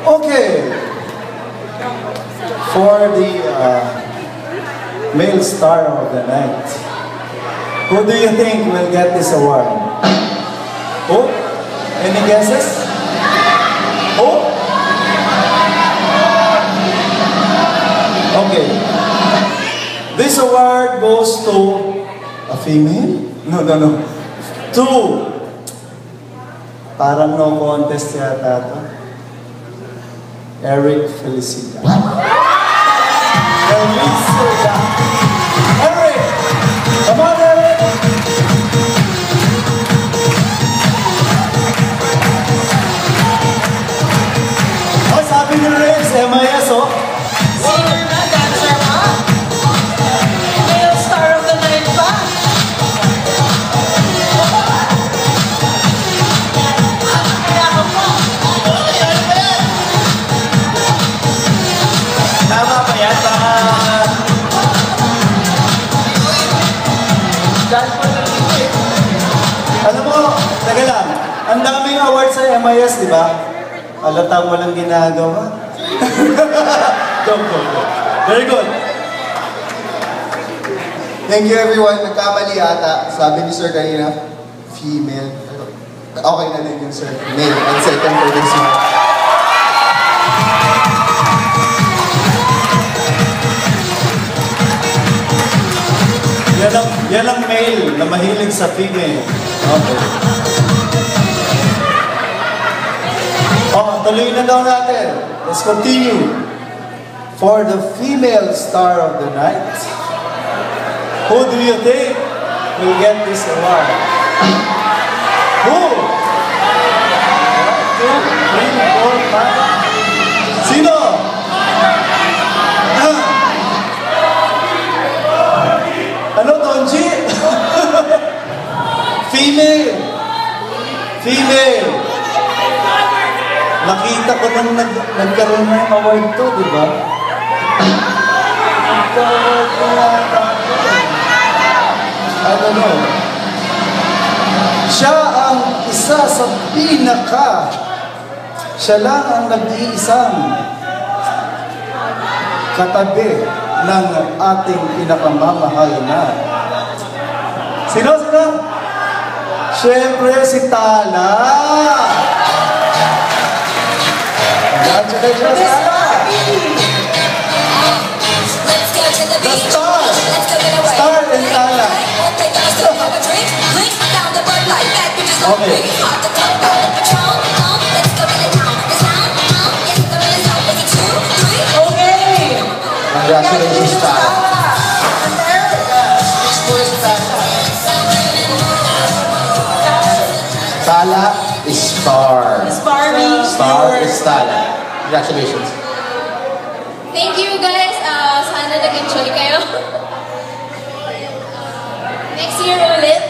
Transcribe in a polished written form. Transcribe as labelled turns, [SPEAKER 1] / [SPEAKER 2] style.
[SPEAKER 1] Okay. For the male star of the night, who do you think will get this award? Who? Any guesses? Who? Okay. This award goes to a female? No. To parang no contest yata ito. Eric Felicita. Felicita. Eric! Come on, Eric! Oh, sabi ni Rex, MIS, oh.
[SPEAKER 2] Singer na, dancer pa. Male star of the night pa. Kaya ka po.
[SPEAKER 3] Tama ba yan?
[SPEAKER 1] Alam mo, taga lang, ang daming awards sa MIS, di ba? Alatang walang ginagawa. Go. Very good.
[SPEAKER 4] Thank you everyone. Nagkamali ata. Sabi ni Sir kanina, female. Okay na din yun, Sir. Male. And second for this one.
[SPEAKER 1] Yan ang male na mahilig sa female. Okay. Tuloy na daw natin. Let's continue. For the female star of the night, who do you think will get this award? Who? 1, 2, 3, 4, 5. Sino? Ano, Tonji? Female. Nakita ko nang nagkaroon na yung award to, di ba? I don't know. Siya ang isa sa siya lang ang nag-iisang katabi ng ating pinakamamahal na. Sino? Siyempre si Tala! Congratulations, Tala! The star! Star and Tala! Okay.
[SPEAKER 4] Congratulations, Tala. Tala is star. Star is Tala. Congratulations.
[SPEAKER 5] Thank you guys. Sana nag-enjoy kayo. Next year ulit.